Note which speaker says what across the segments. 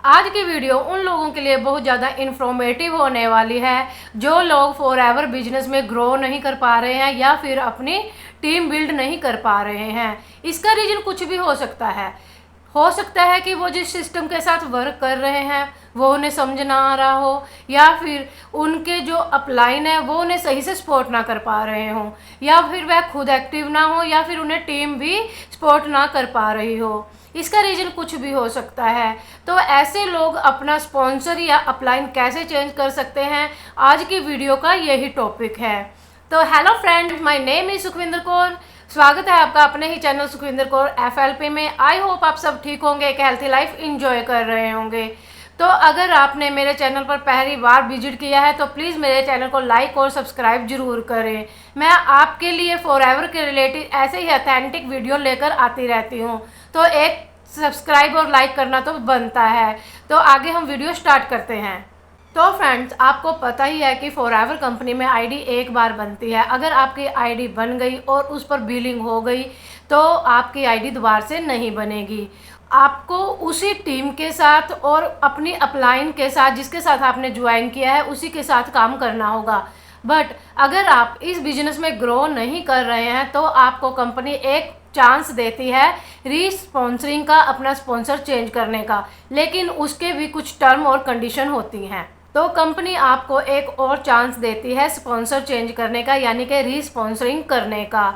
Speaker 1: आज की वीडियो उन लोगों के लिए बहुत ज़्यादा इन्फॉर्मेटिव होने वाली है जो लोग फॉरएवर बिजनेस में ग्रो नहीं कर पा रहे हैं या फिर अपनी टीम बिल्ड नहीं कर पा रहे हैं। इसका रीज़न कुछ भी हो सकता है कि वो जिस सिस्टम के साथ वर्क कर रहे हैं वो उन्हें समझ ना आ रहा हो, या फिर उनके जो अपलाइन है वो उन्हें सही से सपोर्ट ना कर पा रहे हों, या फिर वह खुद एक्टिव ना हो, या फिर उन्हें टीम भी सपोर्ट ना कर पा रही हो। इसका रीज़न कुछ भी हो सकता है। तो ऐसे लोग अपना स्पॉन्सर या अपलाइन कैसे चेंज कर सकते हैं, आज की वीडियो का यही टॉपिक है। तो hello friends, my name is Sukhwinder Kaur. स्वागत है आपका अपने ही चैनल सुखविंदर कौर FLP में। आई होप आप सब ठीक होंगे, एक हेल्थी लाइफ इंजॉय कर रहे होंगे। तो अगर आपने मेरे चैनल पर पहली बार विजिट किया है तो प्लीज़ मेरे चैनल को लाइक और सब्सक्राइब जरूर करें। मैं आपके लिए फॉरएवर के रिलेटेड ऐसे ही ऑथेंटिक वीडियो लेकर आती रहती हूँ, तो एक सब्सक्राइब और लाइक करना तो बनता है। तो आगे हम वीडियो स्टार्ट करते हैं। तो फ्रेंड्स, आपको पता ही है कि फॉरएवर कंपनी में आईडी एक बार बनती है। अगर आपकी आईडी बन गई और उस पर बिलिंग हो गई तो आपकी आईडी दोबारा से नहीं बनेगी। आपको उसी टीम के साथ और अपनी अपलाइन के साथ जिसके साथ आपने ज्वाइन किया है उसी के साथ काम करना होगा। बट अगर आप इस बिजनेस में ग्रो नहीं कर रहे हैं तो आपको कंपनी एक चांस देती है रीस्पॉन्सरिंग का, अपना स्पॉन्सर चेंज करने का, लेकिन उसके भी कुछ टर्म और कंडीशन होती हैं। तो कंपनी आपको एक और चांस देती है स्पॉन्सर चेंज करने का, यानी कि रीस्पॉन्सरिंग करने का।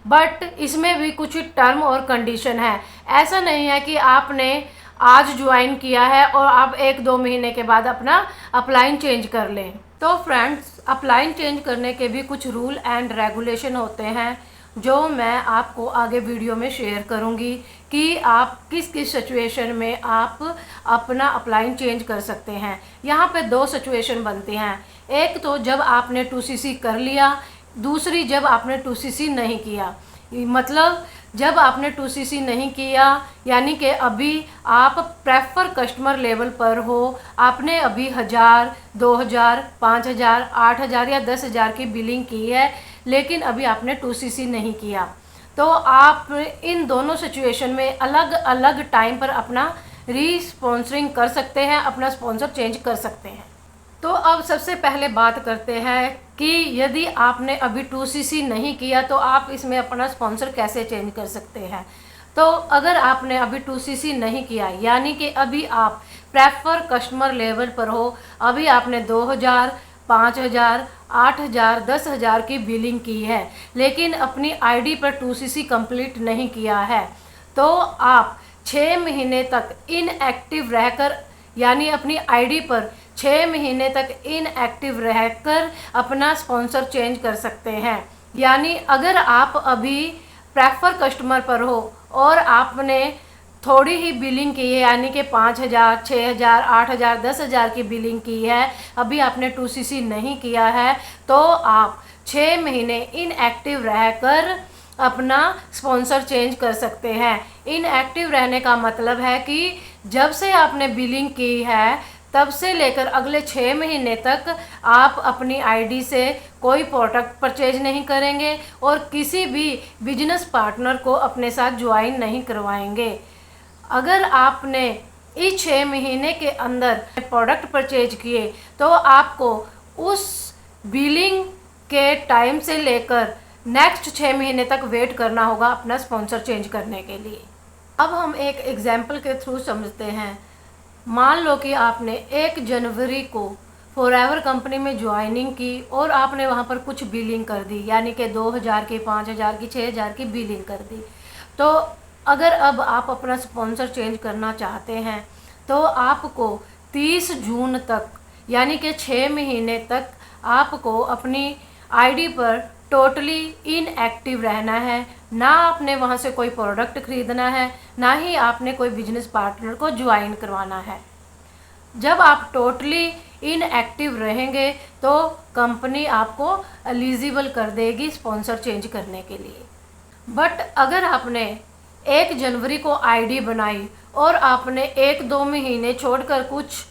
Speaker 1: बट इसमें भी कुछ टर्म और कंडीशन है। ऐसा नहीं है कि आपने आज ज्वाइन किया है और आप 1-2 महीने के बाद अपना अपलाइन चेंज कर लें। तो फ्रेंड्स, अपलाइन चेंज करने के भी कुछ रूल एंड रेगुलेशन होते हैं जो मैं आपको आगे वीडियो में शेयर करूंगी कि आप किस किस सिचुएशन में आप अपना अपलाइन चेंज कर सकते हैं। यहाँ पे 2 सिचुएशन बनती हैं। एक तो जब आपने 2CC कर लिया, दूसरी जब आपने 2CC नहीं किया। मतलब जब आपने 2CC नहीं किया यानी कि अभी आप प्रेफर कस्टमर लेवल पर हो, आपने अभी 1000, 2000, 5000, 8000 या 10,000 की बिलिंग की है, लेकिन अभी आपने 2CC नहीं किया। तो आप इन दोनों सिचुएशन में अलग अलग टाइम पर अपना रीस्पॉन्सरिंग कर सकते हैं, अपना स्पॉन्सर चेंज कर सकते हैं। तो अब सबसे पहले बात करते हैं कि यदि आपने अभी 2CC नहीं किया तो आप इसमें अपना स्पॉन्सर कैसे चेंज कर सकते हैं। तो अगर आपने अभी 2CC नहीं किया यानी कि अभी आप प्रेफर कस्टमर लेवल पर हो, अभी आपने 2000, 5000, 8000, 10,000 की बिलिंग की है, लेकिन अपनी आईडी पर 2CC कंप्लीट नहीं किया है, तो आप 6 महीने तक इनएक्टिव रहकर, यानी अपनी आईडी पर 6 महीने तक इनएक्टिव रहकर अपना स्पॉन्सर चेंज कर सकते हैं। यानी अगर आप अभी प्रेफर कस्टमर पर हो और आपने थोड़ी ही बिलिंग की है, यानी कि 5000, 6000, 8000, 10,000 की बिलिंग की है, अभी आपने 2CC नहीं किया है, तो आप 6 महीने इनएक्टिव रहकर अपना स्पॉन्सर चेंज कर सकते हैं। इनएक्टिव रहने का मतलब है कि जब से आपने बिलिंग की है तब से लेकर अगले 6 महीने तक आप अपनी आईडी से कोई प्रोडक्ट परचेज नहीं करेंगे और किसी भी बिजनेस पार्टनर को अपने साथ ज्वाइन नहीं करवाएंगे। अगर आपने इस 6 महीने के अंदर प्रोडक्ट परचेज किए तो आपको उस बिलिंग के टाइम से लेकर नेक्स्ट 6 महीने तक वेट करना होगा अपना स्पॉन्सर चेंज करने के लिए। अब हम एक एग्जाम्पल के थ्रू समझते हैं। मान लो कि आपने 1 जनवरी को फॉरएवर कंपनी में ज्वाइनिंग की और आपने वहाँ पर कुछ बिलिंग कर दी, यानी कि 2000 की, 5000 की, 6000 की बिलिंग कर दी। तो अगर अब आप अपना स्पॉन्सर चेंज करना चाहते हैं तो आपको 30 जून तक, यानी कि 6 महीने तक आपको अपनी आईडी पर टोटली इनएक्टिव रहना है। ना आपने वहाँ से कोई प्रोडक्ट खरीदना है, ना ही आपने कोई बिजनेस पार्टनर को ज्वाइन करवाना है। जब आप टोटली इनएक्टिव रहेंगे तो कंपनी आपको एलिजिबल कर देगी स्पॉन्सर चेंज करने के लिए। बट अगर आपने 1 जनवरी को आईडी बनाई और आपने 1-2 महीने छोड़कर कुछ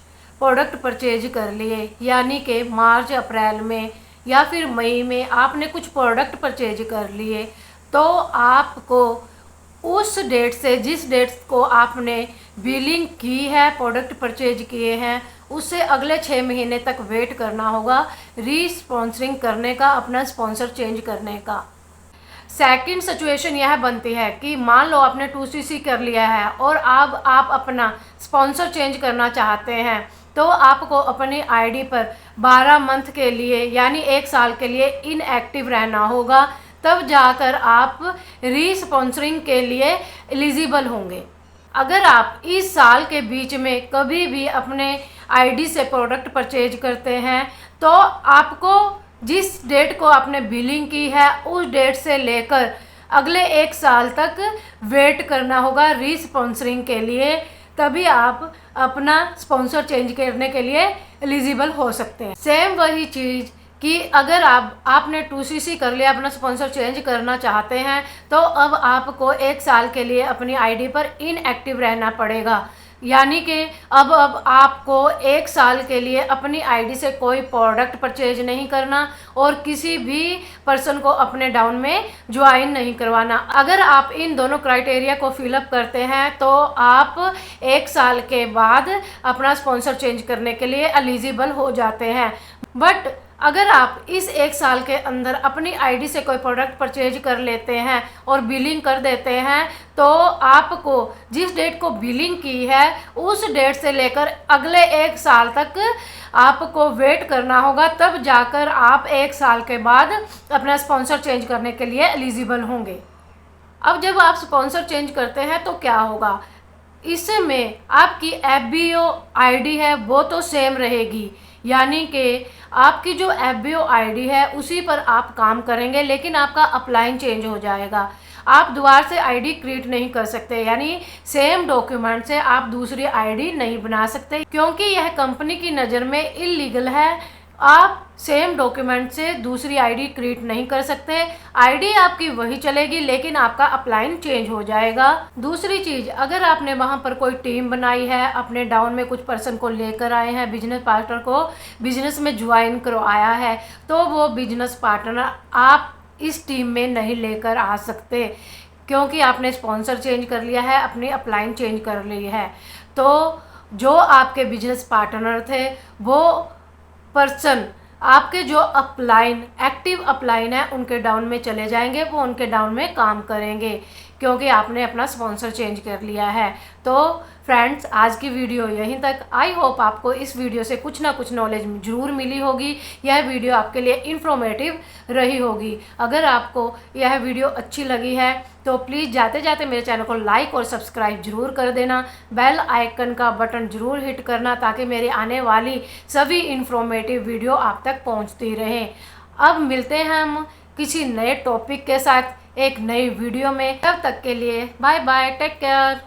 Speaker 1: प्रोडक्ट परचेज कर लिए, यानी कि मार्च अप्रैल में या फिर मई में आपने कुछ प्रोडक्ट परचेज कर लिए, तो आपको उस डेट से, जिस डेट को आपने बिलिंग की है, प्रोडक्ट परचेज किए हैं, उससे अगले 6 महीने तक वेट करना होगा रीस्पॉन्सरिंग करने का, अपना स्पॉन्सर चेंज करने का। सेकंड सिचुएशन यह बनती है कि मान लो आपने 2cc कर लिया है और अब आप अपना स्पॉन्सर चेंज करना चाहते हैं, तो आपको अपनी आईडी पर 12 मंथ के लिए यानी 1 साल के लिए इनएक्टिव रहना होगा, तब जाकर आप रीस्पॉन्सरिंग के लिए एलिजिबल होंगे। अगर आप इस साल के बीच में कभी भी अपने आईडी से प्रोडक्ट परचेज करते हैं, तो आपको जिस डेट को आपने बिलिंग की है उस डेट से लेकर अगले 1 साल तक वेट करना होगा रीस्पॉन्सरिंग के लिए, तभी आप अपना स्पॉन्सर चेंज करने के लिए एलिजिबल हो सकते हैं। सेम वही चीज़ कि अगर आपने 2cc कर लिया, अपना स्पॉन्सर चेंज करना चाहते हैं, तो अब आपको 1 साल के लिए अपनी आईडी पर इनएक्टिव रहना पड़ेगा। यानी कि अब आपको 1 साल के लिए अपनी आईडी से कोई प्रोडक्ट परचेज नहीं करना और किसी भी पर्सन को अपने डाउन में ज्वाइन नहीं करवाना। अगर आप इन दोनों क्राइटेरिया को फिलअप करते हैं तो आप 1 साल के बाद अपना स्पॉन्सर चेंज करने के लिए एलिजिबल हो जाते हैं। बट अगर आप इस 1 साल के अंदर अपनी आईडी से कोई प्रोडक्ट परचेज कर लेते हैं और बिलिंग कर देते हैं, तो आपको जिस डेट को बिलिंग की है उस डेट से लेकर अगले 1 साल तक आपको वेट करना होगा, तब जाकर आप 1 साल के बाद अपना स्पॉन्सर चेंज करने के लिए एलिजिबल होंगे। अब जब आप स्पॉन्सर चेंज करते हैं तो क्या होगा, इसमें आपकी FBO आईडी है वो तो सेम रहेगी, यानी कि आपकी जो FBO आईडी है उसी पर आप काम करेंगे, लेकिन आपका अपलाइन चेंज हो जाएगा। आप दोबारा से आईडी क्रिएट नहीं कर सकते, यानी सेम डॉक्यूमेंट से आप दूसरी आईडी नहीं बना सकते, क्योंकि यह कंपनी की नज़र में इलीगल है। आप सेम डॉक्यूमेंट से दूसरी आईडी क्रिएट नहीं कर सकते। आईडी आपकी वही चलेगी, लेकिन आपका अपलाइन चेंज हो जाएगा। दूसरी चीज़, अगर आपने वहाँ पर कोई टीम बनाई है, अपने डाउन में कुछ पर्सन को लेकर आए हैं, बिजनेस पार्टनर को बिजनेस में ज्वाइन करवाया है, तो वो बिजनेस पार्टनर आप इस टीम में नहीं लेकर आ सकते, क्योंकि आपने स्पॉन्सर चेंज कर लिया है, अपनी अपलाइन चेंज कर ली है। तो जो आपके बिजनेस पार्टनर थे वो पर्सन आपके जो अपलाइन एक्टिव अपलाइन है उनके डाउन में चले जाएंगे, वो उनके डाउन में काम करेंगे, क्योंकि आपने अपना स्पॉन्सर चेंज कर लिया है। तो फ्रेंड्स, आज की वीडियो यहीं तक। आई होप आपको इस वीडियो से कुछ ना कुछ नॉलेज ज़रूर मिली होगी। यह वीडियो आपके लिए इन्फॉर्मेटिव रही होगी। अगर आपको यह वीडियो अच्छी लगी है तो प्लीज़ जाते जाते मेरे चैनल को लाइक और सब्सक्राइब ज़रूर कर देना। बेल आइकन का बटन ज़रूर हिट करना, ताकि मेरी आने वाली सभी इन्फॉर्मेटिव वीडियो आप तक पहुंचती रहें। अब मिलते हैं हम किसी नए टॉपिक के साथ एक नई वीडियो में। तब तक के लिए बाय बाय, टेक केयर।